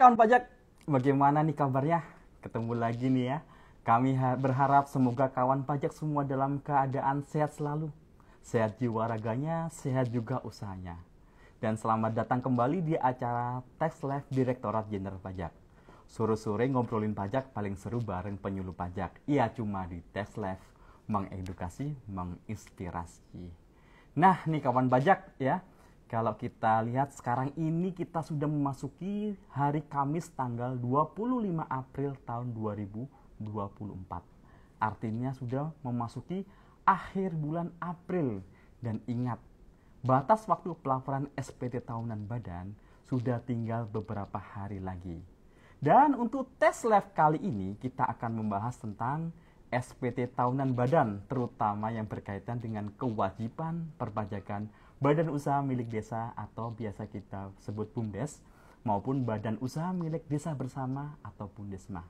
kawan pajak, bagaimana nih kabarnya? Ketemu lagi nih ya. Kami berharap semoga kawan pajak semua dalam keadaan sehat selalu. Sehat jiwa raganya, sehat juga usahanya. Dan selamat datang kembali di acara Tax Live Direktorat Jenderal Pajak. Sore-sore ngobrolin pajak paling seru bareng penyuluh pajak. Iya, cuma di Tax Live, mengedukasi, menginspirasi. Nah nih kawan pajak ya, kalau kita lihat sekarang ini kita sudah memasuki hari Kamis tanggal 25 April tahun 2024. Artinya sudah memasuki akhir bulan April. Dan ingat, batas waktu pelaporan SPT tahunan badan sudah tinggal beberapa hari lagi. Dan untuk tes live kali ini kita akan membahas tentang SPT tahunan badan, terutama yang berkaitan dengan kewajiban perpajakan badan usaha milik desa atau biasa kita sebut BUMDes, maupun badan usaha milik desa bersama atau BUMDesma.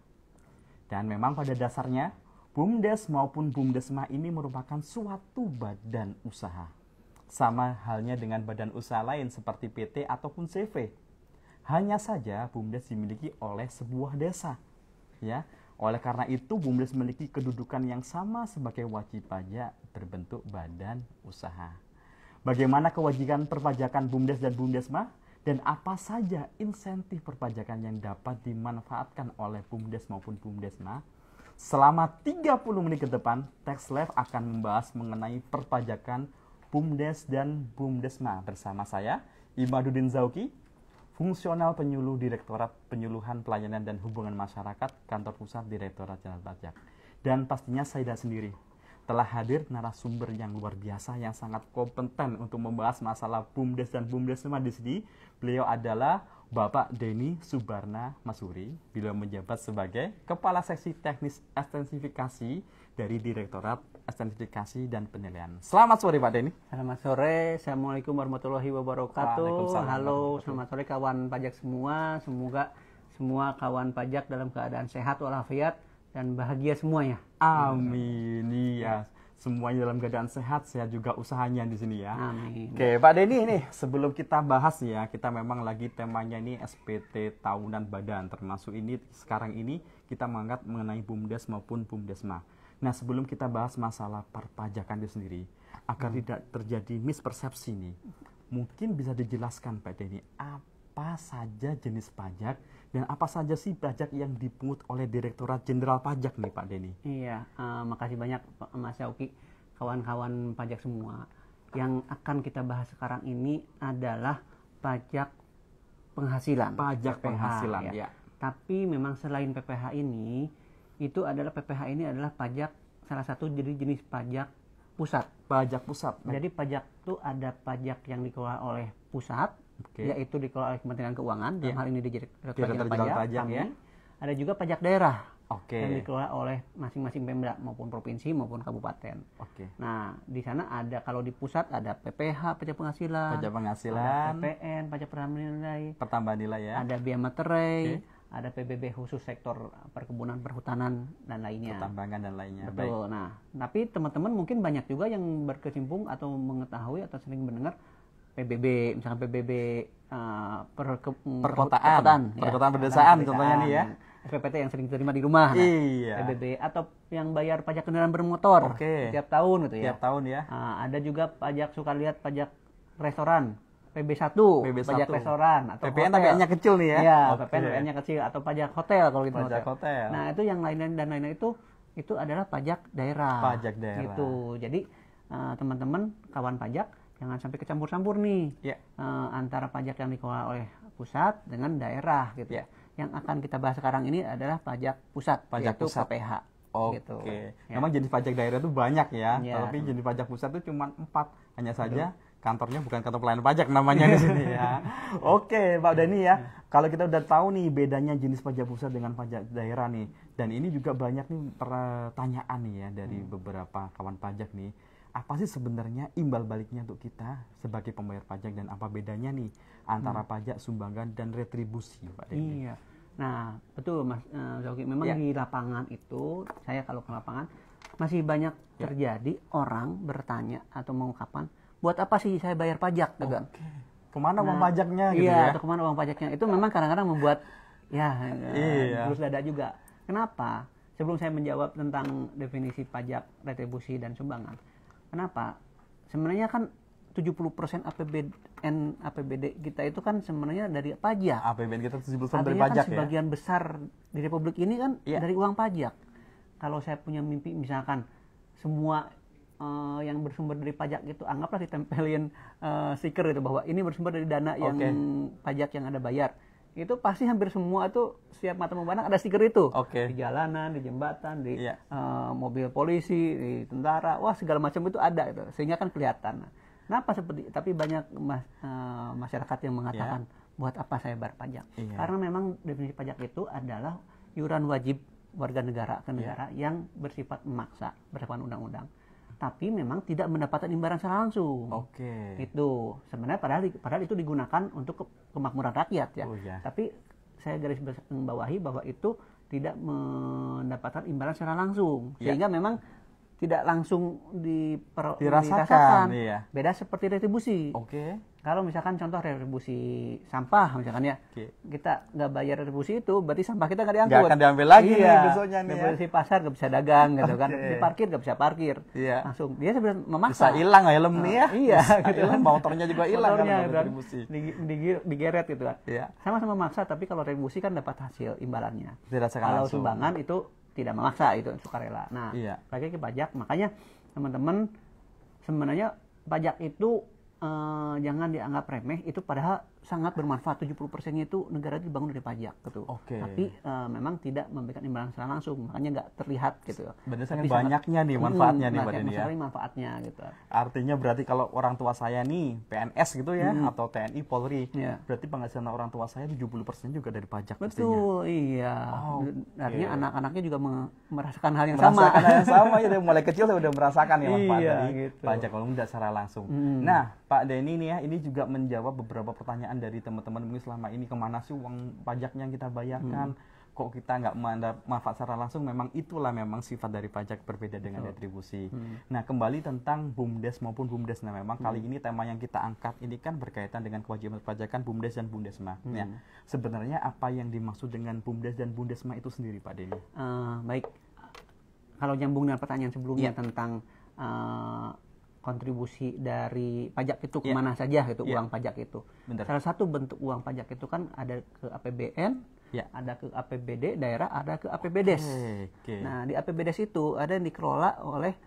Dan memang pada dasarnya BUMDes maupun BUMDesma ini merupakan suatu badan usaha. Sama halnya dengan badan usaha lain seperti PT ataupun CV. Hanya saja BUMDes dimiliki oleh sebuah desa. Ya, oleh karena itu BUMDes memiliki kedudukan yang sama sebagai wajib pajak berbentuk badan usaha. Bagaimana kewajiban perpajakan BUMDes dan BUMDesma, dan apa saja insentif perpajakan yang dapat dimanfaatkan oleh BUMDes maupun BUMDesma? Selama 30 menit ke depan, Tax Live akan membahas mengenai perpajakan BUMDes dan BUMDesma bersama saya, Imaduddin Zauki, Fungsional Penyuluh Direktorat Penyuluhan Pelayanan dan Hubungan Masyarakat Kantor Pusat Direktorat Jenderal Pajak. Dan pastinya saya sendiri telah hadir narasumber yang luar biasa yang sangat kompeten untuk membahas masalah BUMDes dan BUMDesma di sini. Beliau adalah Bapak Denny Subarna Masuri. Beliau menjabat sebagai Kepala Seksi Teknis Ekstensifikasi dari Direktorat Ekstensifikasi dan Penilaian. Selamat sore Pak Denny. Selamat sore, Assalamualaikum warahmatullahi wabarakatuh. Halo, selamat sore kawan pajak semua. Semoga semua kawan pajak dalam keadaan sehat walafiat dan bahagia semuanya. Amin. Iya, semuanya dalam keadaan sehat, sehat juga usahanya di sini ya. Amin. Oke, Pak Denny ini sebelum kita bahas ya, kita memang lagi temanya ini SPT tahunan badan, termasuk ini sekarang ini kita mengangkat mengenai BUMDes maupun BUMDesma. Nah, sebelum kita bahas masalah perpajakan itu sendiri, agar tidak terjadi mispersepsi nih, mungkin bisa dijelaskan Pak Denny apa saja jenis pajak dan apa saja sih pajak yang dipungut oleh Direktorat Jenderal Pajak nih Pak Denny? Iya, makasih banyak Mas Yauki, kawan-kawan pajak semua. Yang akan kita bahas sekarang ini adalah pajak penghasilan. Pajak PPH, penghasilan ya. Tapi memang selain PPH ini, itu adalah PPH ini adalah pajak salah satu jenis pajak pusat. Pajak pusat. Jadi pajak itu ada pajak yang dikelola oleh pusat, yaitu dikelola oleh Kementerian Keuangan, dalam hal ini di Direktorat Jenderal Pajak ya. Ada juga pajak daerah yang dikelola oleh masing-masing Pemda maupun provinsi maupun kabupaten. Nah, di sana ada, kalau di pusat ada PPH, pajak penghasilan, ada PPN, pajak pertambahan nilai, ya. Ada biaya materai, ada PBB khusus sektor perkebunan, perhutanan dan lainnya. Pertambangan dan lainnya. Betul. Baik. Nah, tapi teman-teman mungkin banyak juga yang berkecimpung atau mengetahui atau sering mendengar PBB, misalkan PBB perkotaan pedesaan contohnya nih ya. SPPT yang sering diterima di rumah. Nah, PBB atau yang bayar pajak kendaraan bermotor setiap tahun gitu ya. Setiap tahun ya. Ada juga pajak, suka lihat pajak restoran. PB1, pajak restoran atau PPN tapi kecil nih ya. Iya, PPN-nya kecil atau pajak hotel kalau gitu. Pajak hotel. Nah, itu yang lain-lain dan lain-lain itu adalah pajak daerah. Pajak daerah. Gitu. Jadi teman-teman kawan pajak jangan sampai kecampur-campur nih antara pajak yang dikelola oleh pusat dengan daerah gitu. Yang akan kita bahas sekarang ini adalah pajak pusat, yaitu PPH. Gitu. Memang jenis pajak daerah itu banyak ya, tapi jenis pajak pusat itu cuma 4. Hanya saja kantornya bukan kantor pelayanan pajak namanya di sini ya. Oke, Pak Denny ya. Kalau kita udah tahu nih bedanya jenis pajak pusat dengan pajak daerah nih, dan ini juga banyak nih pertanyaan nih ya dari beberapa kawan pajak nih. Apa sih sebenarnya imbal baliknya untuk kita sebagai pembayar pajak dan apa bedanya nih antara pajak sumbangan dan retribusi, Pak Denny? Iya. Nah, betul Mas Zauki. Memang di lapangan itu, saya kalau ke lapangan masih banyak terjadi orang bertanya atau mengungkapkan, buat apa sih saya bayar pajak? Kemana uang pajaknya gitu ya? Atau kemana uang pajaknya? Itu memang kadang-kadang membuat Ya, terus dada juga. Kenapa? Sebelum saya menjawab tentang definisi pajak, retribusi, dan sumbangan. Kenapa? Sebenarnya kan 70% APBD kita itu kan sebenarnya dari pajak. APBD kita 70% dari kan pajak ya? Sebagian besar di Republik ini kan dari uang pajak. Kalau saya punya mimpi misalkan semua yang bersumber dari pajak itu, anggaplah ditempelin stiker itu bahwa ini bersumber dari dana yang pajak yang ada bayar. Itu pasti hampir semua tuh setiap mata memandang ada stiker itu. Di jalanan, di jembatan, di mobil polisi, di tentara, wah segala macam itu ada itu. Sehingga kan kelihatan. Kenapa seperti tapi banyak masyarakat yang mengatakan buat apa saya bayar pajak? Karena memang definisi pajak itu adalah iuran wajib warga negara ke negara yang bersifat memaksa berdasarkan undang-undang. Tapi memang tidak mendapatkan imbalan secara langsung. Itu sebenarnya padahal itu digunakan untuk kemakmuran rakyat ya. Tapi saya garis bawahi bahwa itu tidak mendapatkan imbalan secara langsung, sehingga memang tidak langsung dirasakan. Beda seperti retribusi. Kalau misalkan contoh retribusi sampah misalkan ya, kita nggak bayar retribusi itu, berarti sampah kita nggak diangkut. Nggak akan diambil lagi nih besoknya nih. Retribusi pasar nggak bisa dagang gitu kan, di parkir nggak bisa parkir. Langsung dia sebenarnya memaksa. Bisa hilang helm nih ya. Gitu kan. Motornya juga hilang kan retribusi. Digeret gitu kan. Sama-sama maksa, tapi kalau retribusi kan dapat hasil imbalannya. Kalau sumbangan itu tidak memaksa, itu sukarela. Nah, lagi ke pajak, makanya teman-teman sebenarnya pajak itu jangan dianggap remeh, itu padahal sangat bermanfaat. 70%-nya itu negara dibangun dari pajak gitu. Tapi memang tidak memberikan imbalan secara langsung, makanya nggak terlihat gitu. Benar, sangat banyaknya nih manfaatnya nih Pak Denny ya. Manfaatnya gitu. Artinya berarti kalau orang tua saya nih PNS gitu ya, atau TNI, Polri, berarti penghasilan orang tua saya 70% juga dari pajak. Betul, iya. Artinya anak-anaknya juga merasakan hal yang merasakan hal yang sama ya, dari mulai kecil saya udah merasakan ya manfaat dari gitu. pajak walaupun tidak secara langsung. Nah, Pak Denny nih ya, ini juga menjawab beberapa pertanyaan dari teman-teman mungkin selama ini, kemana sih uang pajaknya yang kita bayarkan, kok kita nggak manfaat secara langsung. Memang itulah memang sifat dari pajak berbeda dengan retribusi. Nah, kembali tentang BUMDes maupun BUMDes. Nah, memang kali ini tema yang kita angkat ini kan berkaitan dengan kewajiban perpajakan BUMDes dan BUMDesma. Ya, sebenarnya apa yang dimaksud dengan BUMDes dan BUMDesma itu sendiri, Pak Denny? Baik, kalau nyambung dengan pertanyaan sebelumnya tentang kontribusi dari pajak itu kemana saja gitu, uang pajak itu. Salah satu bentuk uang pajak itu kan ada ke APBN, ada ke APBD daerah, ada ke APBDes. Nah, di APBDes itu ada yang dikelola oleh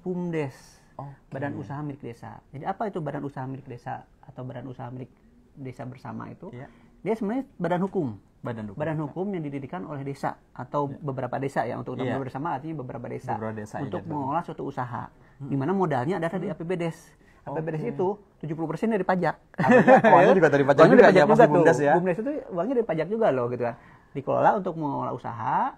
BUMDes, Badan Usaha Milik Desa. Jadi apa itu Badan Usaha Milik Desa atau Badan Usaha Milik Desa Bersama itu? Dia sebenarnya badan hukum. Badan hukum yang didirikan oleh desa atau beberapa desa ya, untuk bersama artinya beberapa desa untuk mengelola suatu usaha. Di mana modalnya ada di APBDes. APBDes itu 70% dari pajak. Uangnya juga dari pajak juga ya, pasti BUMDes ya. BUMDes itu uangnya dari pajak juga loh gitu kan. Dikelola untuk mengelola usaha,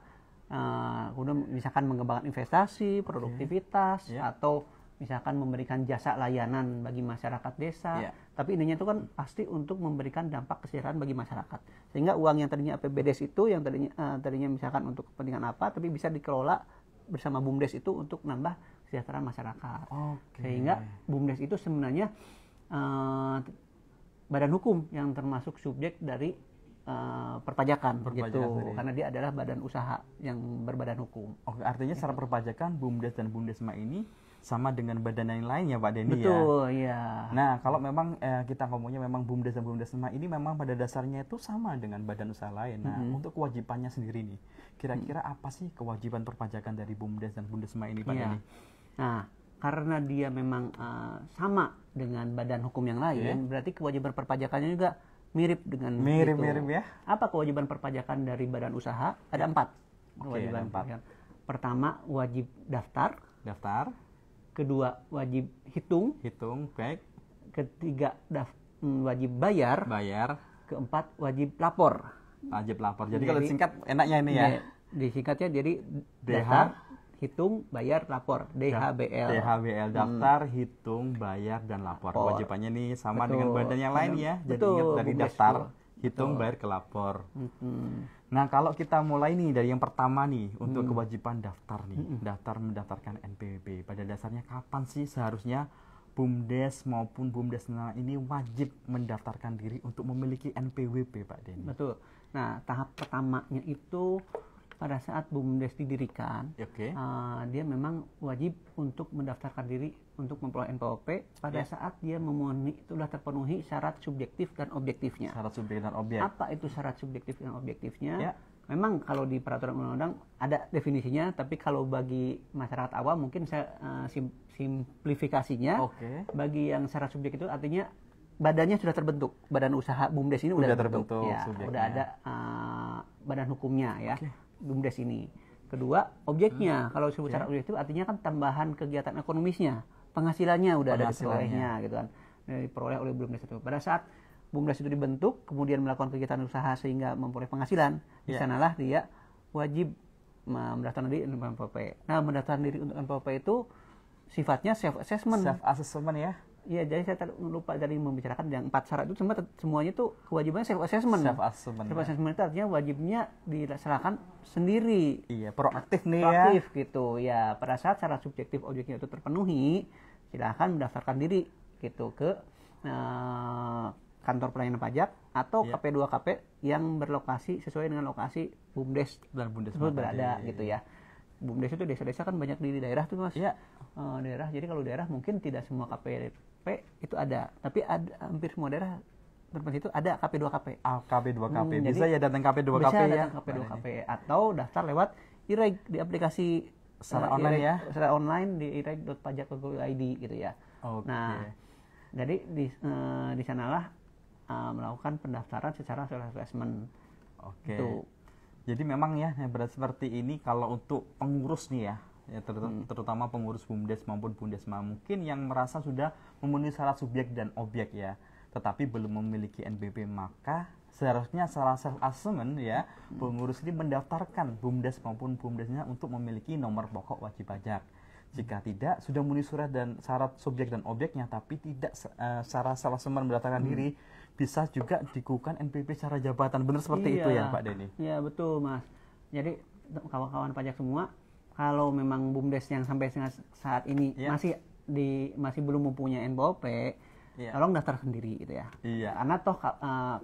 kemudian misalkan mengembangkan investasi, produktivitas, atau misalkan memberikan jasa layanan bagi masyarakat desa. Tapi intinya itu kan pasti untuk memberikan dampak kesejahteraan bagi masyarakat. Sehingga uang yang tadinya APBDes itu yang tadinya misalkan untuk kepentingan apa, tapi bisa dikelola bersama BUMDes itu untuk nambah kesejahteraan masyarakat. Sehingga BUMDes itu sebenarnya badan hukum yang termasuk subjek dari perpajakan gitu. Karena dia adalah badan usaha yang berbadan hukum. Artinya secara perpajakan BUMDes dan BUMDesma ini sama dengan badan yang lain ya Pak Denny ya? Betul, iya. Nah, kalau memang kita ngomongnya memang BUMDes dan BUMDesma ini memang pada dasarnya itu sama dengan badan usaha lain. Nah, untuk kewajibannya sendiri nih, kira-kira apa sih kewajiban perpajakan dari BUMDes dan BUMDesma ini Pak Denny? Nah, karena dia memang sama dengan badan hukum yang lain, berarti kewajiban perpajakannya juga mirip dengan mirip ya. Apa kewajiban perpajakan dari badan usaha? Ada 4 kewajiban. Pertama, wajib daftar. Kedua, wajib hitung. Baik. Ketiga, wajib bayar. Keempat, wajib lapor. Jadi kalau disingkat enaknya ini ya. Disingkatnya jadi daftar, hitung, bayar, lapor. DHBL. Daftar, hitung, bayar, dan lapor. Kewajibannya nih sama dengan badan yang lain ya. Jadi ingat dari daftar, hitung, bayar, ke lapor. Nah, kalau kita mulai nih dari yang pertama nih, untuk kewajiban daftar nih, mendaftarkan NPWP. Pada dasarnya kapan sih seharusnya BUMDes maupun BUMDesma ini wajib mendaftarkan diri untuk memiliki NPWP, Pak Denny? Betul. Nah, tahap pertamanya itu pada saat BUMDes didirikan, dia memang wajib untuk mendaftarkan diri untuk memperoleh NPWP pada saat dia memenuhi, itu sudah terpenuhi syarat subjektif dan objektifnya. Syarat subjektif dan objek. Apa itu syarat subjektif dan objektifnya? Memang kalau di peraturan undang-undang ada definisinya, tapi kalau bagi masyarakat awam mungkin saya simplifikasinya. Bagi yang syarat subjek itu artinya badannya sudah terbentuk, badan usaha BUMDes ini sudah terbentuk, ya, sudah ada badan hukumnya ya, BUMDes ini. Kedua, objeknya, kalau disebut secara objektif artinya kan tambahan kegiatan ekonomisnya, penghasilannya udah ada diperolehnya gitu kan, diperoleh oleh BUMDes itu. Pada saat BUMDes itu dibentuk, kemudian melakukan kegiatan usaha sehingga memperoleh penghasilan, di sanalah dia wajib mendaftarkan diri untuk NPWP. Nah, mendaftarkan diri untuk NPWP itu sifatnya self assessment. Self assessment ya. Iya, jadi saya lupa tadi membicarakan yang 4 syarat itu semuanya tuh kewajibannya self assessment. Self assessment. Self assessment itu artinya wajibnya dilaksanakan sendiri. Iya, proaktif nih proaktif gitu. Ya, pada saat syarat subjektif objeknya itu terpenuhi, silakan mendaftarkan diri gitu ke kantor pelayanan pajak atau KP2KP yang berlokasi sesuai dengan lokasi BUMDes dan BUMDes berada gitu ya. BUMDes itu desa-desa kan banyak di daerah tuh Mas. Daerah. Jadi kalau daerah mungkin tidak semua KPP itu ada, tapi ada hampir semua daerah tempat itu ada KP2KP. KP2KP. Bisa ya datang KP2KP bisa datang KP2KP atau daftar lewat IREG di aplikasi secara online ya. Secara online di ireg.pajak.go.id gitu ya. Nah, jadi di sanalah melakukan pendaftaran secara self assessment. Jadi memang ya berat seperti ini kalau untuk pengurus nih ya, terutama pengurus BUMDes maupun BUMDesma mungkin yang merasa sudah memenuhi syarat subjek dan objek ya, tetapi belum memiliki NPWP, maka seharusnya secara self assessment ya, pengurus ini mendaftarkan BUMDes maupun BUMDesnya untuk memiliki nomor pokok wajib pajak. Jika tidak, sudah memenuhi surat dan syarat subjek dan objeknya, tapi tidak secara self assessment mendaftarkan diri, bisa juga dikukuhkan NPWP secara jabatan. Benar seperti itu ya Pak Denny? Iya betul Mas. Jadi kawan-kawan pajak semua, kalau memang BUMDes yang sampai saat ini masih belum mempunyai NPWP, tolong daftar sendiri gitu ya. Karena toh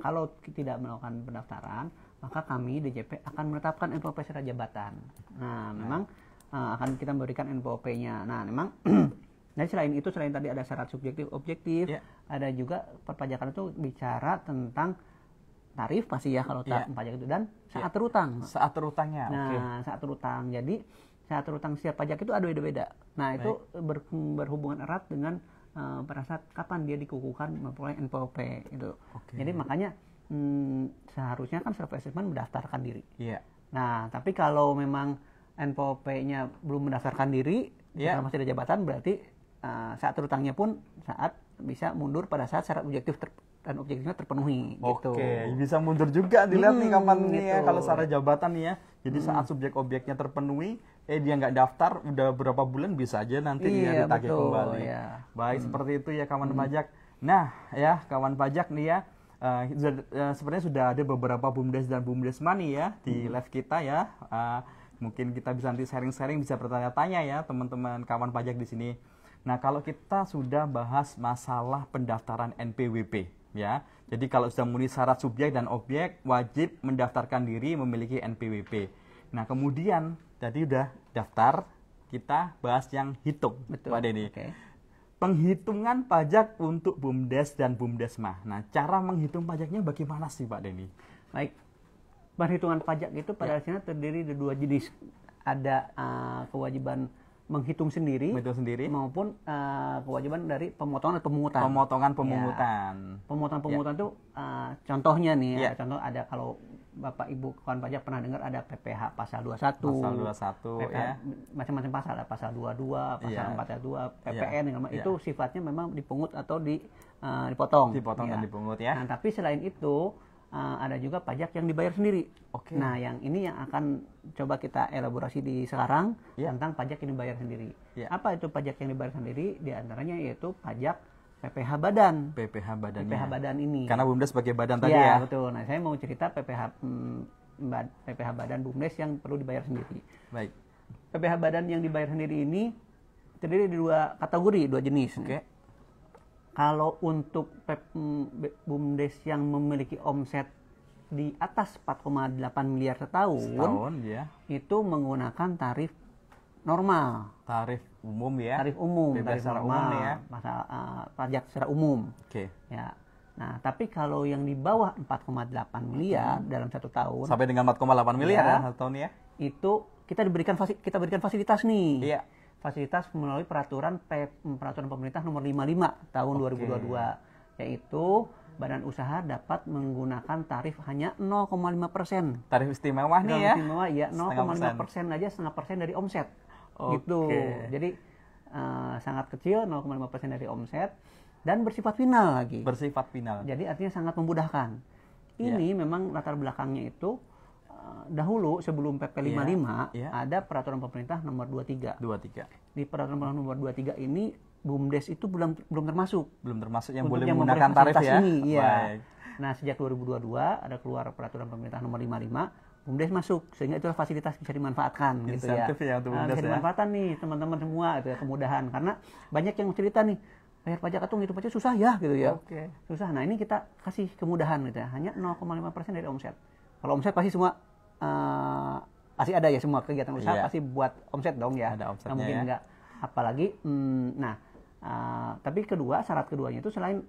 kalau tidak melakukan pendaftaran, maka kami DJP akan menetapkan NPWP secara jabatan. Nah, memang akan kita memberikan NPWP-nya. Nah, memang jadi selain tadi ada syarat subjektif objektif, ada juga perpajakan itu bicara tentang tarif pasti ya kalau pajak itu, dan saat terutang. Saat terutangnya. Nah, saat terutang. Jadi saat terutang setiap pajak itu ada beda-beda. Nah, itu berhubungan erat dengan pada saat kapan dia dikukuhkan memperoleh NPWP itu. Jadi makanya seharusnya kan self assessment mendaftarkan diri. Nah, tapi kalau memang NPWP-nya belum mendaftarkan diri, masih ada jabatan, berarti saat terutangnya pun saat bisa mundur pada saat syarat objektif dan objektifnya terpenuhi. Bisa mundur juga, dilihat nih kapan nih ya kalau syarat jabatan nih ya. Jadi saat subjek objeknya terpenuhi, dia nggak daftar, udah berapa bulan bisa aja nanti dia ditagih kembali. Baik, seperti itu ya kawan pajak. Nah ya kawan pajak nih ya, sebenarnya sudah ada beberapa BUMDes dan BUMDesma nih ya di live kita ya. Mungkin kita bisa nanti sharing-sharing, bisa bertanya-tanya ya teman-teman kawan pajak di sini. Nah, kalau kita sudah bahas masalah pendaftaran NPWP ya. Jadi kalau sudah memenuhi syarat subjek dan objek, wajib mendaftarkan diri memiliki NPWP. Nah, kemudian tadi udah daftar, kita bahas yang hitung, Pak Denny. Penghitungan pajak untuk BUMDes dan BUMDesma. Nah, cara menghitung pajaknya bagaimana sih Pak Denny? Baik. Perhitungan pajak itu pada dasarnya terdiri dari 2 jenis. Ada kewajiban menghitung sendiri maupun kewajiban dari pemotongan atau pemungutan. Pemungutan itu contohnya nih, contoh ada kalau Bapak Ibu kawan pajak pernah dengar ada PPh pasal 21. PPh, macam-macam pasal, ada pasal 22, pasal 42, PPN itu sifatnya memang dipungut atau dipotong. Dan dipungut ya. Nah, tapi selain itu ada juga pajak yang dibayar sendiri. Nah, yang ini yang akan coba kita elaborasi di sekarang tentang pajak yang dibayar sendiri. Apa itu pajak yang dibayar sendiri? Di antaranya yaitu pajak PPh badan. PPh badan ini. Karena BUMDes sebagai badan tadi ya. Betul. Nah, saya mau cerita PPh badan BUMDes yang perlu dibayar sendiri. Baik. PPh badan yang dibayar sendiri ini terdiri dari 2 kategori, 2 jenis. Kalau untuk BUMDes yang memiliki omset di atas 4,8 miliar setahun ya. Itu menggunakan tarif normal. Tarif umum ya. Tarif umum, tarif normal, umum ya. Pajak secara umum. Oke. Ya. Nah, tapi kalau yang di bawah 4,8 miliar dalam 1 tahun sampai dengan 4,8 miliar ya 1 tahun ya. Itu kita berikan fasilitas nih. Iya. Fasilitas melalui peraturan pemerintah nomor 55 tahun 2022, yaitu badan usaha dapat menggunakan tarif hanya 0,5%. Tarif istimewa nih ya? Istimewa ya, 0,5% aja, setengah persen dari omset. Gitu. Jadi sangat kecil, 0,5% dari omset, dan bersifat final lagi. Bersifat final. Jadi artinya sangat memudahkan. Ini memang latar belakangnya itu dahulu sebelum PP 55 ada peraturan pemerintah nomor 23. Di peraturan pemerintah nomor 23 ini BUMDes itu belum termasuk. Belum termasuk yang boleh menggunakan tarif ya. Ini, ya. Nah, sejak 2022 ada keluar peraturan pemerintah nomor 55, BUMDes masuk, sehingga itu fasilitas bisa dimanfaatkan gitu ya. Insentif ya untuk BUMDes bisa dimanfaatkan nih teman-teman semua itu ya, kemudahan, karena banyak yang cerita nih bayar pajak atau ngitung pajak susah ya gitu ya. Susah. Nah, ini kita kasih kemudahan gitu ya, hanya 0,5% dari omset. Kalau omset pasti semua pasti ada ya, semua kegiatan usaha pasti buat omset dong ya. Ada omsetnya mungkin ya. enggak, apalagi tapi syarat keduanya itu selain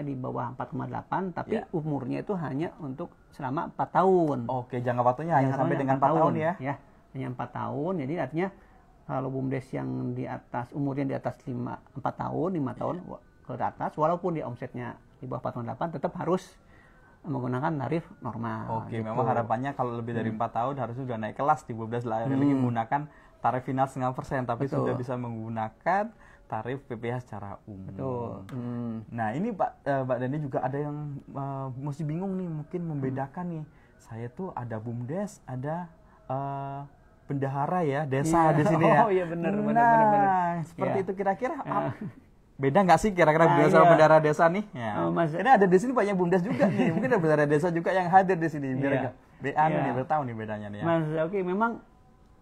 di bawah 4,8 tapi umurnya itu hanya untuk selama 4 tahun. Oke, jangka waktunya hanya sampai dengan 4 tahun ya. Ya, hanya 4 tahun. Jadi artinya kalau BUMDes yang di atas umurnya di atas 4 tahun, 5 tahun ke atas, walaupun dia omsetnya di bawah 4,8 tetap harus menggunakan tarif normal. Oke, memang harapannya kalau lebih dari 4 tahun harusnya sudah naik kelas di BUMDes lagi menggunakan tarif final 0,5%, tapi sudah bisa menggunakan tarif PPh secara umum. Nah, ini Mbak Dani juga ada yang masih bingung nih, mungkin membedakan nih. Saya tuh ada BUMDes, ada bendahara ya, desa di sini ya. Oh iya, benar. Seperti itu kira-kira beda nggak sih kira-kira BUMDes sama bendahara desa nih? Ya. Ini ada di sini banyak BUMDes juga nih. Mungkin ada bendahara desa juga yang hadir di sini. Biar tahu nih bedanya nih ya. Mas, memang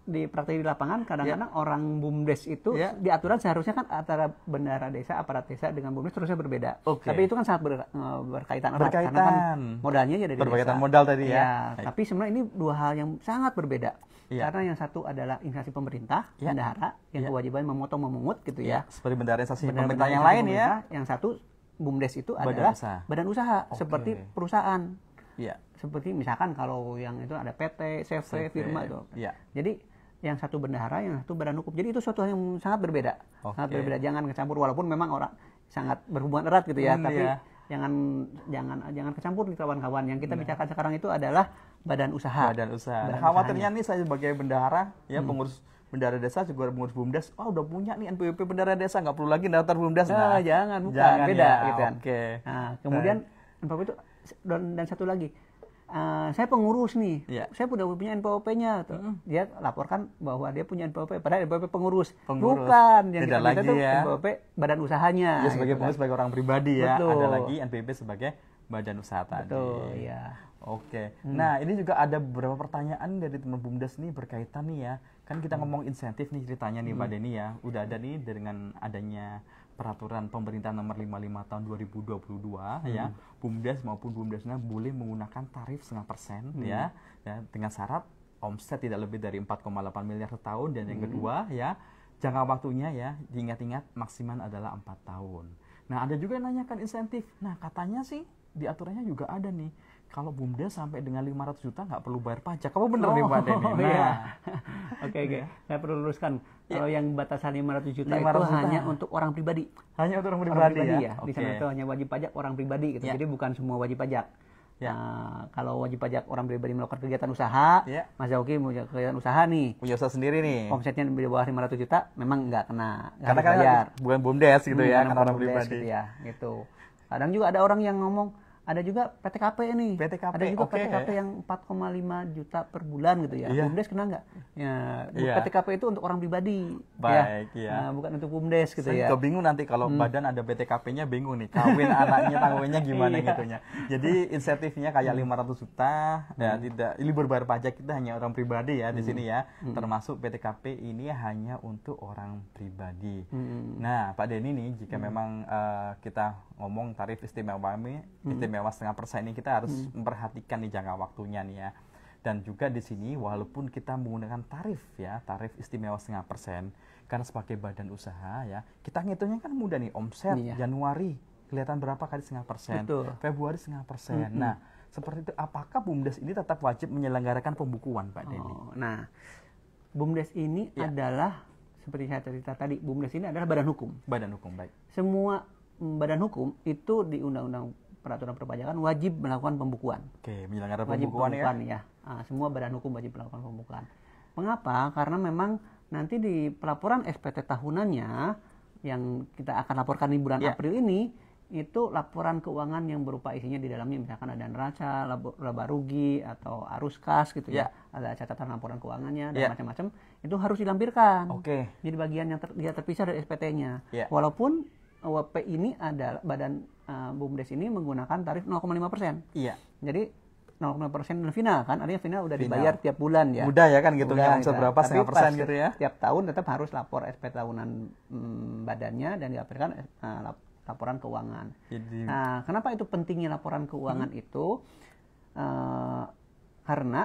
di praktek di lapangan kadang-kadang orang BUMDes itu di aturan seharusnya kan antara bendahara desa, aparat desa dengan BUMDes terusnya berbeda. Tapi itu kan sangat berkaitan erat karena kan modalnya ya dari berkaitan desa. Modal tadi ya. Tapi sebenarnya ini dua hal yang sangat berbeda. Karena yang satu adalah instansi pemerintah, bendahara, yang kewajiban memotong memungut gitu ya. Seperti bendahara instansi pemerintah yang lain ya. Yang satu BUMDes itu adalah badan usaha seperti perusahaan. Seperti misalkan kalau yang itu ada PT, CV, firma itu. Jadi yang satu bendahara, yang satu badan hukum. Jadi itu suatu hal yang sangat berbeda. Sangat berbeda. Jangan kecampur, walaupun memang orang sangat berhubungan erat gitu ya. Tapi jangan kecampur nih kawan-kawan. Yang kita bicarakan sekarang itu adalah badan usaha. Badan usaha. Nah, khawatirnya nih saya sebagai bendahara, ya pengurus bendahara desa juga pengurus BUMDes. Udah punya nih NPWP bendahara desa, nggak perlu lagi daftar BUMDes. Jangan, beda ya. gitu kan. Nah, kemudian NPWP itu dan satu lagi. Saya pengurus nih, saya udah punya NPWP-nya. Dia laporkan bahwa dia punya NPWP, padahal NPWP pengurus. Bukan, yang kita minta itu NPWP badan usahanya. Ya, sebagai pengurus, sebagai orang pribadi ya. Ada lagi NPWP sebagai badan usaha tadi. Betul, ya. Oke. Nah, ini juga ada beberapa pertanyaan dari teman BUMDes nih berkaitan nih ya. Kan kita ngomong insentif nih ceritanya nih Mbak Deni ya. Udah ada nih dengan adanya peraturan pemerintah nomor 55 tahun 2022 ya, BUMDes maupun BUMDesnya boleh menggunakan tarif 0,5% ya, dengan syarat omset tidak lebih dari 4,8 miliar setahun, dan yang kedua ya, jangka waktunya ya diingat-ingat maksimal adalah 4 tahun. Nah, ada juga yang nanyakan insentif. Nah, katanya sih di aturannya juga ada nih, kalau BUMDes sampai dengan 500 juta nggak perlu bayar pajak. Kamu bener nih Mbak Deni? Oke. Saya perlu luruskan. Kalau yang batasan 500 juta itu hanya untuk orang pribadi. Hanya untuk orang pribadi ya? Di sana itu hanya wajib pajak orang pribadi gitu. Jadi bukan semua wajib pajak. Kalau wajib pajak orang pribadi melakukan kegiatan usaha, Mas Zauki punya kegiatan usaha nih. Punya usaha sendiri nih. Omsetnya di bawah 500 juta memang nggak kena. Karena kan bukan BUMDes gitu ya, karena orang pribadi. Gitu ya, gitu. Kadang juga ada orang yang ngomong, ada juga PTKP nih. Ada juga PTKP yang 4,5 juta per bulan gitu ya. BUMDes kena nggak? PTKP itu untuk orang pribadi. Baik, ya. Bukan untuk BUMDes gitu ya. Saya juga bingung nanti kalau badan ada PTKP-nya, bingung nih. Kawin anaknya, tanggungannya gimana gitunya. Jadi insentifnya kayak 500 juta, ya tidak. Ini berbayar pajak kita hanya orang pribadi ya di sini ya. Termasuk PTKP ini hanya untuk orang pribadi. Nah, Pak Deni nih, jika memang kita ngomong tarif istimewa istimewa 0,5% ini kita harus memperhatikan nih jangka waktunya nih ya. Dan juga di sini walaupun kita menggunakan tarif ya, tarif istimewa 0,5%, karena sebagai badan usaha ya, kita ngitungnya kan mudah nih, omset Januari kelihatan berapa kali 0,5%, Februari 0,5%. Nah, seperti itu, apakah BUMDes ini tetap wajib menyelenggarakan pembukuan, Pak Denny? Nah, BUMDes ini adalah seperti saya cerita tadi, BUMDes ini adalah badan hukum. Badan hukum, baik. Semua badan hukum itu di Undang-Undang Peraturan Perpajakan wajib melakukan pembukuan. Oke, menyelenggarakan pembukuan ya. Semua badan hukum wajib melakukan pembukuan. Mengapa? Karena memang nanti di pelaporan SPT tahunannya yang kita akan laporkan di bulan April ini, itu laporan keuangan yang berupa isinya di dalamnya misalkan ada neraca, laba rugi atau arus kas gitu ya. Ada catatan laporan keuangannya dan macam-macam, itu harus dilampirkan. Jadi bagian yang dia terpisah dari SPT-nya. Walaupun WP ini adalah badan BUMDes ini menggunakan tarif 0,5%. Jadi 0,5% dan final kan, artinya final udah dibayar tiap bulan ya. Mudah ya kan gitu ya, omset berapa 0,5% gitu ya. Tiap tahun tetap harus lapor SPT tahunan badannya dan dilaporkan laporan keuangan. Nah, kenapa itu pentingnya laporan keuangan itu? Karena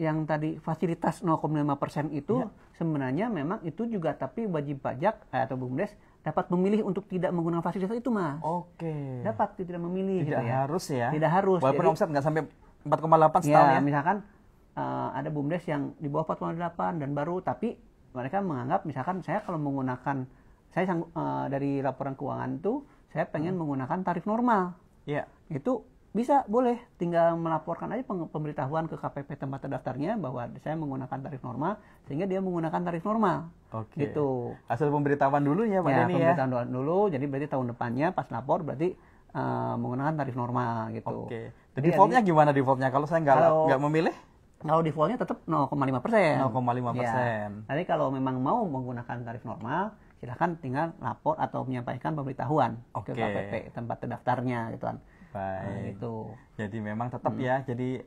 yang tadi fasilitas 0,5% itu sebenarnya memang itu juga tapi wajib pajak atau BUMDes dapat memilih untuk tidak menggunakan fasilitas itu, Mas. Dapat tidak memilih tidak gitu ya. Harus ya. Tidak harus. Walaupun omset nggak sampai 4,8 setahun ya. Misalkan ada BUMDes yang di bawah 4,8 dan baru, tapi mereka menganggap misalkan saya kalau menggunakan dari laporan keuangan itu saya pengen menggunakan tarif normal. Itu bisa, boleh, tinggal melaporkan aja pemberitahuan ke KPP tempat terdaftarnya bahwa saya menggunakan tarif normal, sehingga dia menggunakan tarif normal. Gitu. Asal pemberitahuan dulu ya Pak Denny ya. Pemberitahuan dulu, jadi berarti tahun depannya pas lapor berarti menggunakan tarif normal gitu. Defaultnya gimana defaultnya kalau saya nggak memilih? Kalau defaultnya tetap 0,5%. 0,5%. Nanti kalau memang mau menggunakan tarif normal, silahkan tinggal lapor atau menyampaikan pemberitahuan ke KPP tempat terdaftarnya gitu kan. Baik. Itu. Jadi memang tetap ya. Jadi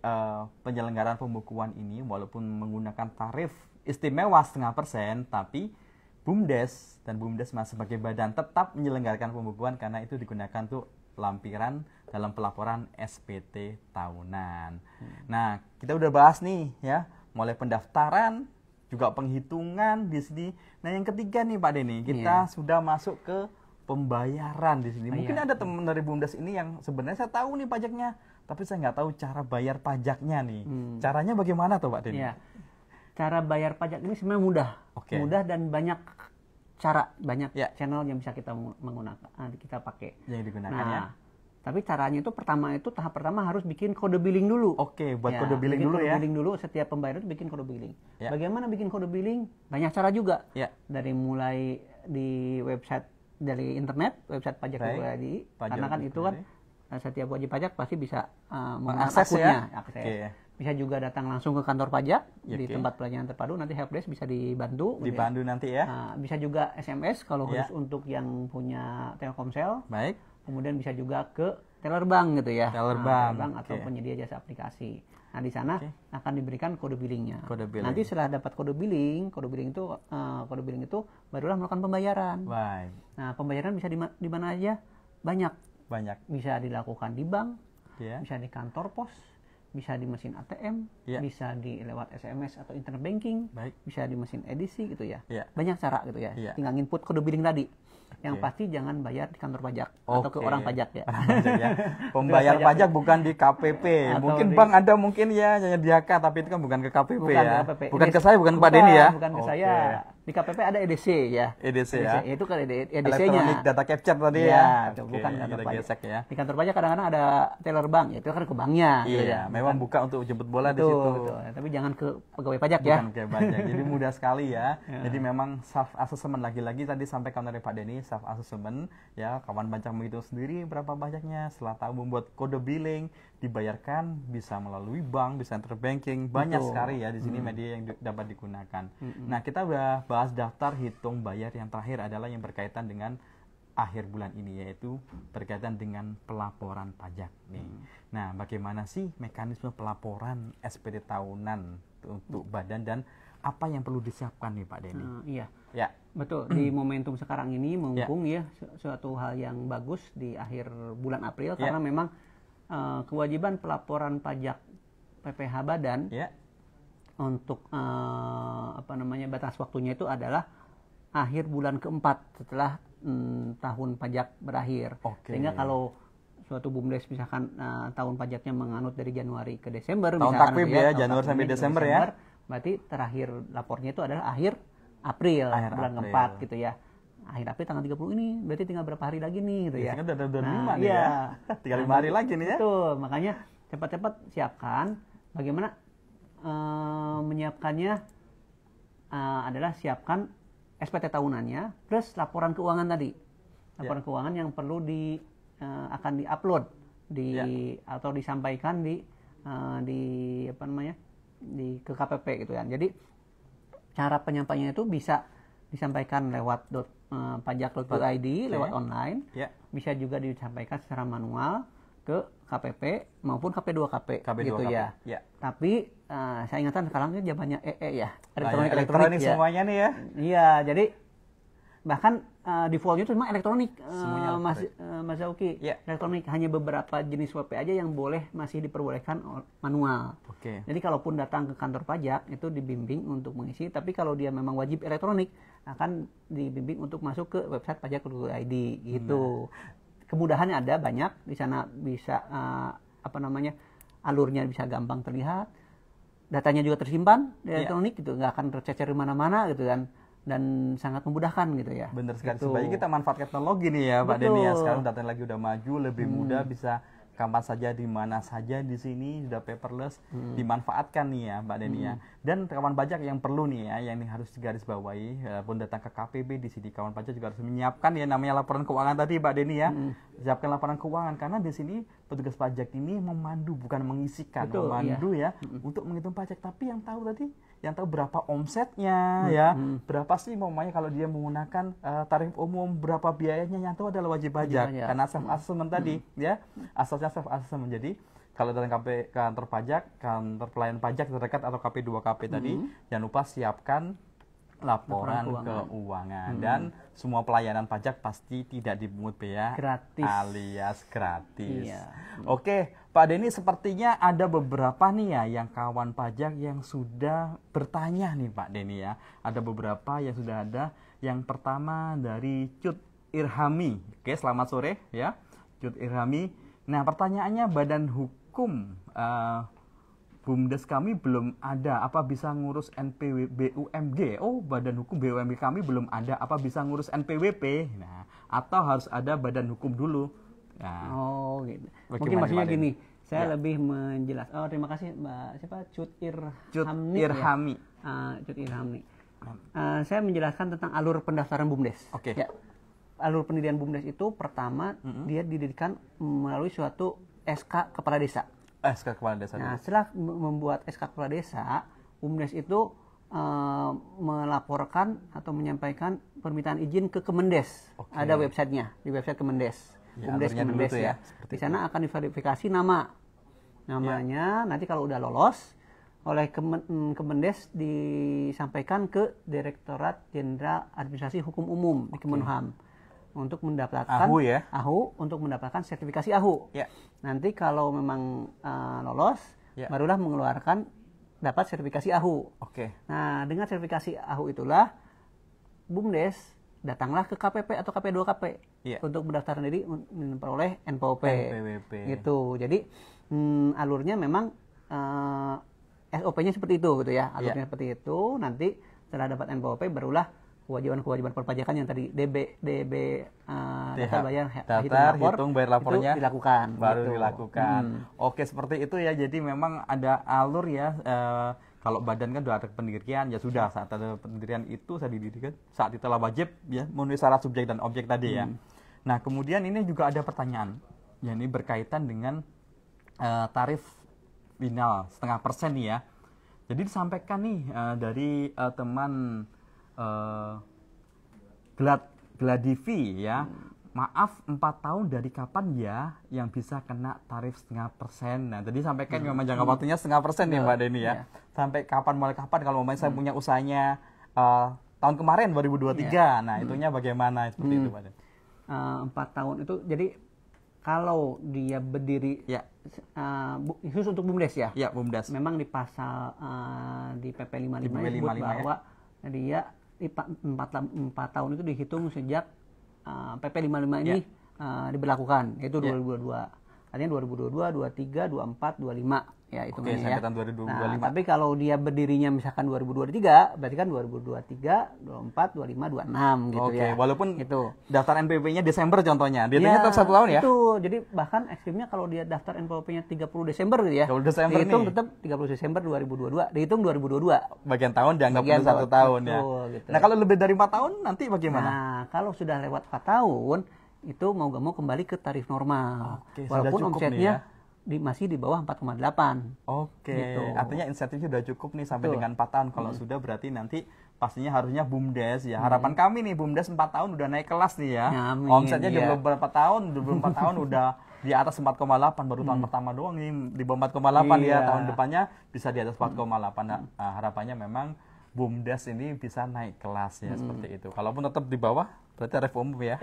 penyelenggaraan pembukuan ini walaupun menggunakan tarif istimewa 0,5%, tapi BUMDes dan BUMDes sebagai badan tetap menyelenggarakan pembukuan karena itu digunakan tuh lampiran dalam pelaporan SPT tahunan. Nah, kita udah bahas nih ya, mulai pendaftaran, juga penghitungan di sini. Nah, yang ketiga nih Pak Denny, kita sudah masuk ke pembayaran di sini. Mungkin ada teman dari BUMDes ini yang sebenarnya saya tahu nih pajaknya, tapi saya nggak tahu cara bayar pajaknya nih. Caranya bagaimana tuh Pak Denny? Cara bayar pajak ini sebenarnya mudah. Mudah dan banyak cara, banyak channel yang bisa kita menggunakan, kita pakai. Yang digunakan ya. Tapi caranya itu tahap pertama harus bikin kode billing dulu. Buat kode billing dulu ya. Kode billing dulu, setiap pembayaran itu bikin kode billing. Bagaimana bikin kode billing? Banyak cara juga. Dari mulai di website dari internet, website pajak pribadi, karena kan itu kan setiap wajib pajak pasti bisa mengakses akunnya. Bisa juga datang langsung ke kantor pajak di tempat pelayanan terpadu, nanti helpdesk bisa dibantu. Dibantu nanti ya. Bisa juga SMS kalau khusus untuk yang punya Telkomsel. Baik. Kemudian bisa juga ke teller bank gitu ya. Teller bank atau penyedia jasa aplikasi. Nah, di sana akan diberikan kode billingnya. Nanti setelah dapat kode billing itu barulah melakukan pembayaran. Nah, pembayaran bisa di mana aja? Banyak. Bisa dilakukan di bank, bisa di kantor pos, bisa di mesin ATM, bisa lewat SMS atau internet banking, bisa di mesin edisi gitu ya. Banyak cara gitu ya. Tinggal input kode billing tadi. Yang pasti jangan bayar di kantor pajak atau ke orang pajak ya. Pembayar pajak bukan di KPP. Mungkin bank ada mungkin ya menyediakan, tapi itu kan bukan ke KPP ya. Bukan ke saya, bukan Pak Denny ya. Bukan ke saya. Di KPP ada EDC ya. EDC ya. Itu kan EDC-nya. Electronic Data Capture tadi ya. Bukan kantor pajak ya. Di kantor pajak kadang-kadang ada teller bank, ya itu kan ke banknya. Memang buka untuk jemput bola di situ. Tapi jangan ke pegawai pajak ya. Bukan ke pajak. Jadi mudah sekali ya. Jadi memang self assessment lagi-lagi tadi sampaikan dari Pak Denny, self assessment ya, kawan pajak menghitung sendiri berapa pajaknya, setelah tahu membuat kode billing, dibayarkan bisa melalui bank, bisa internet banking, banyak sekali ya di sini media yang dapat digunakan. Nah, kita udah bahas daftar hitung bayar, yang terakhir adalah yang berkaitan dengan akhir bulan ini, yaitu berkaitan dengan pelaporan pajak nih. Nah, bagaimana sih mekanisme pelaporan SPT tahunan untuk badan dan apa yang perlu disiapkan nih Pak Denny? Iya, betul. Di momentum sekarang ini mumpung ya suatu hal yang bagus di akhir bulan April, karena memang kewajiban pelaporan pajak PPh badan untuk batas waktunya itu adalah akhir bulan keempat setelah tahun pajak berakhir. Sehingga kalau suatu BUMDes misalkan tahun pajaknya menganut dari Januari ke Desember, tahun takvim ya, Januari sampai Desember ya, berarti terakhir lapornya itu adalah akhir April, bulan keempat gitu ya. Akhir April tanggal 30 ini berarti tinggal berapa hari lagi nih gitu ya. Udah 25 nih ya. Tinggal 5 hari lagi nih ya. Betul, makanya cepat-cepat siapkan. Bagaimana menyiapkannya adalah siapkan SPT tahunannya plus laporan keuangan tadi. Laporan keuangan yang perlu akan diupload atau disampaikan di ke KPP gitu kan. Jadi cara penyampaiannya itu bisa disampaikan lewat pajak.go.id lewat online, bisa juga disampaikan secara manual ke KPP maupun KP2KP gitu ya. Tapi saya ingatkan sekarang ini zamannya ya, elektronik ya. Semuanya nih ya. Iya, jadi bahkan defaultnya itu memang elektronik, Mas Zauki. Elektronik, hanya beberapa jenis WP aja yang masih diperbolehkan manual. Jadi kalaupun datang ke kantor pajak itu dibimbing untuk mengisi, tapi kalau dia memang wajib elektronik akan dibimbing untuk masuk ke website pajak.go.id gitu. Kemudahannya ada banyak di sana, bisa alurnya bisa gampang terlihat, datanya juga tersimpan di elektronik gitu, nggak akan tercecer di mana-mana gitu kan. Dan sangat memudahkan gitu ya. Bener sekali, sebaiknya kita manfaat teknologi nih ya Pak Denny ya. Sekarang datanya lagi udah maju, lebih mudah, bisa kapan saja, di mana saja di sini, sudah paperless, dimanfaatkan nih ya Pak Denny ya. Dan kawan pajak yang perlu nih ya, yang ini harus digarisbawahi, pun datang ke KPB di sini kawan pajak juga harus menyiapkan ya namanya laporan keuangan tadi Pak Denny ya. Siapkan laporan keuangan, karena di sini petugas pajak ini memandu, bukan mengisikan. Memandu ya, untuk menghitung pajak. Tapi yang tahu tadi, yang tahu berapa omsetnya ya, berapa sih mamanya kalau dia menggunakan tarif umum, berapa biayanya, yang tahu adalah wajib pajak. Karena self assessment tadi ya, asasnya self assessment. Jadi kalau datang kantor pajak, kantor pelayanan pajak terdekat atau KP2KP tadi, jangan lupa siapkan laporan keuangan. Dan semua pelayanan pajak pasti tidak dipungut bea, gratis alias gratis. Oke, Pak Denny, sepertinya ada beberapa nih ya yang kawan pajak yang sudah bertanya nih Pak Denny ya. Ada beberapa yang sudah ada. Yang pertama dari Cut Irhami. Oke, selamat sore ya Cut Irhami. Nah, pertanyaannya, badan hukum BUMDes kami belum ada, apa bisa ngurus NPWP-BUMG? Oh, badan hukum BUMG kami belum ada, apa bisa ngurus NPWP? Nah, atau harus ada badan hukum dulu? Nah, gitu. Mungkin maksudnya gini, saya lebih menjelaskan. Oh, terima kasih Mbak siapa? Cut Irhami. Cut Irhami. Saya menjelaskan tentang alur pendaftaran BUMDes. Ya. Alur pendirian BUMDes itu pertama dia didirikan melalui suatu SK Kepala Desa. SK Kepala Desa. Nah, setelah membuat SK Kepala Desa, BUMDes itu melaporkan atau menyampaikan permintaan izin ke Kemendes. Ada websitenya, di website Kemendes. BUMDes Kemendes ya. Di sana akan diverifikasi namanya. Nanti kalau udah lolos oleh Kemendes disampaikan ke Direktorat Jenderal Administrasi Hukum Umum di Kemenham untuk mendapatkan AHU, untuk mendapatkan sertifikasi AHU. Nanti kalau memang lolos, barulah mengeluarkan dapat sertifikasi AHU. Nah, dengan sertifikasi AHU itulah BUMDes datanglah ke KPP atau KP2KP untuk mendaftarkan diri memperoleh NPWP. Gitu. Jadi alurnya memang SOP-nya seperti itu gitu ya. Alurnya seperti itu. Nanti setelah dapat NPWP barulah kewajiban perpajakan yang tadi DB daftar bayar, hitung bayar lapornya itu dilakukan. Baru dilakukan. Oke, seperti itu ya. Jadi memang ada alur ya. Kalau badan kan sudah ada pendirian, ya sudah, saat ada pendirian itu saya didirikan, saat itulah wajib ya memenuhi syarat subjek dan objek tadi ya. Nah, kemudian ini juga ada pertanyaan, ya ini berkaitan dengan tarif final 0,5% nih ya. Jadi disampaikan nih dari teman Gladivi ya, maaf 4 tahun dari kapan ya yang bisa kena tarif 0,5%? Nah, tadi sampaikan memang jangka waktunya 0,5% nih Mbak Denny ya. Sampai kapan, mulai kapan kalau saya punya usahanya tahun kemarin 2023. Nah, itunya bagaimana seperti itu Pak Denny? 4 tahun itu jadi Kalau dia berdiri khusus untuk BUMDes ya. Ya, BUMDes. Memang di pasal di PP 55 disebut bahwa dia 4 tahun itu dihitung sejak PP 55 ini diberlakukan, yaitu 2022. Artinya 2022, 23, 24, 25 ya hitungannya ya. Tahun 2025. Nah, tapi kalau dia berdirinya misalkan 2023, berarti kan 2023, 24, 25, 26 gitu ya. Walaupun itu daftar NPWP-nya Desember contohnya. Dia tetap 1 tahun ya. Itu. Jadi bahkan ekstrimnya kalau dia daftar NPWP-nya 30 Desember gitu ya. 30 Desember dihitung nih. tetap 30 Desember 2022, dihitung 2022. Bagian tahun dianggap 1 tahun ya. Gitu. Nah, kalau lebih dari 4 tahun nanti bagaimana? Nah, kalau sudah lewat 4 tahun itu mau gak mau kembali ke tarif normal. Walaupun omsetnya masih di bawah 4,8. Gitu. Artinya insentifnya sudah cukup nih sampai dengan 4 tahun. Kalau sudah berarti nanti pastinya harusnya BUMDes ya. Harapan kami nih BUMDes 4 tahun udah naik kelas nih ya. Omsetnya di beberapa tahun, 24 tahun udah di atas 4,8 baru tahun pertama doang nih di bawah 4,8 ya. Tahun depannya bisa di atas 4,8. Nah, harapannya memang BUMDes ini bisa naik kelas ya seperti itu. Kalaupun tetap di bawah berarti tarif umum ya.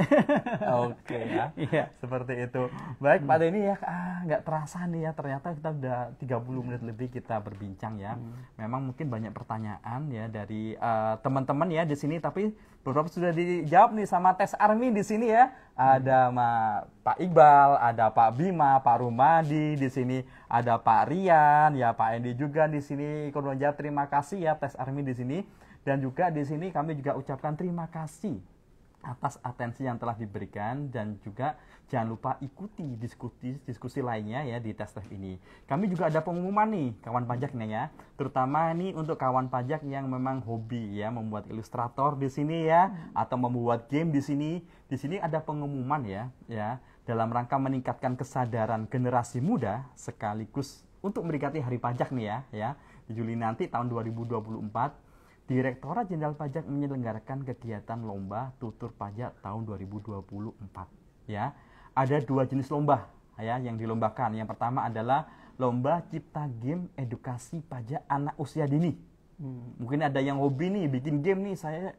Seperti itu. Baik Pak Denny ya, nggak terasa nih ya, ternyata kita udah 30 menit lebih kita berbincang ya. Memang mungkin banyak pertanyaan ya dari teman-teman ya di sini, tapi beberapa sudah dijawab nih sama Tes Army di sini ya. Ada Pak Iqbal, ada Pak Bima, Pak Rumadi di sini, ada Pak Rian, ya Pak Endi juga di sini. Kurnia, terima kasih ya Tes Army di sini. Dan juga di sini kami juga ucapkan terima kasih atas atensi yang telah diberikan, dan juga jangan lupa ikuti diskusi lainnya ya di tes ini. Kami juga ada pengumuman nih kawan pajaknya ya, terutama ini untuk kawan pajak yang memang hobi ya membuat ilustrator di sini ya, atau membuat game di sini. Di sini ada pengumuman ya dalam rangka meningkatkan kesadaran generasi muda sekaligus untuk mendekati hari pajak nih ya di Juli nanti tahun 2024. Direktorat Jenderal Pajak menyelenggarakan kegiatan lomba tutur pajak tahun 2024 ya. Ada 2 jenis lomba ya yang dilombakan. Yang pertama adalah lomba cipta game edukasi pajak anak usia dini. Mungkin ada yang hobi nih bikin game nih, saya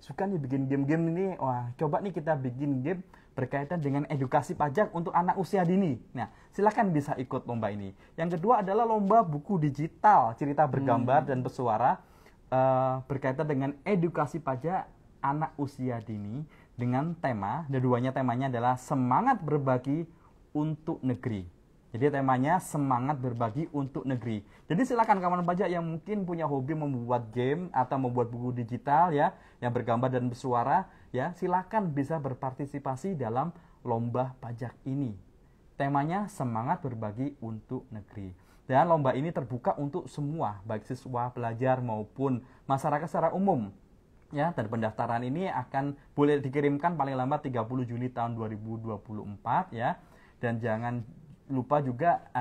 suka nih bikin game-game ini. Wah, coba nih kita bikin game berkaitan dengan edukasi pajak untuk anak usia dini. Nah, silakan bisa ikut lomba ini. Yang kedua adalah lomba buku digital cerita bergambar dan bersuara berkaitan dengan edukasi pajak anak usia dini dengan tema, keduanya temanya adalah semangat berbagi untuk negeri. Jadi temanya semangat berbagi untuk negeri. Jadi silakan kawan pajak yang mungkin punya hobi membuat game atau membuat buku digital ya, yang bergambar dan bersuara ya, silakan bisa berpartisipasi dalam lomba pajak ini. Temanya semangat berbagi untuk negeri. Dan lomba ini terbuka untuk semua, baik siswa, pelajar maupun masyarakat secara umum. Ya, dan pendaftaran ini akan boleh dikirimkan paling lambat 30 Juni tahun 2024 ya. Dan jangan lupa juga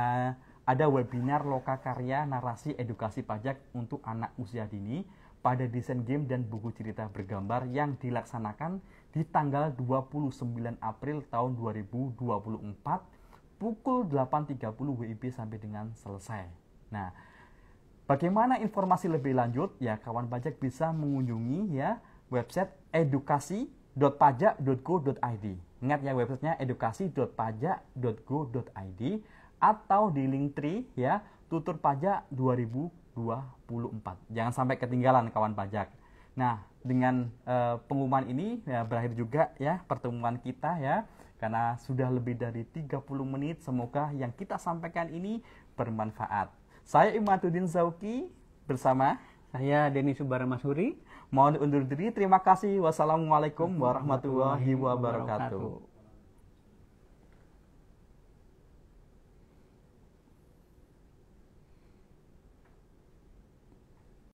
ada webinar Lokakarya Narasi Edukasi Pajak untuk anak usia dini pada desain game dan buku cerita bergambar yang dilaksanakan di tanggal 29 April tahun 2024 pukul 8.30 WIB sampai dengan selesai. Nah, bagaimana informasi lebih lanjut ya, kawan pajak bisa mengunjungi ya website edukasi.pajak.go.id. Ingat ya, websitenya edukasi.pajak.go.id atau di Linktree ya, tutur pajak 2024. Jangan sampai ketinggalan kawan pajak. Nah, dengan pengumuman ini ya, berakhir juga ya pertemuan kita ya. Karena sudah lebih dari 30 menit, semoga yang kita sampaikan ini bermanfaat. Saya Imaduddin Zauki bersama saya Denny Subaramashuri. Mohon undur diri. Terima kasih. Wassalamualaikum warahmatullahi wabarakatuh.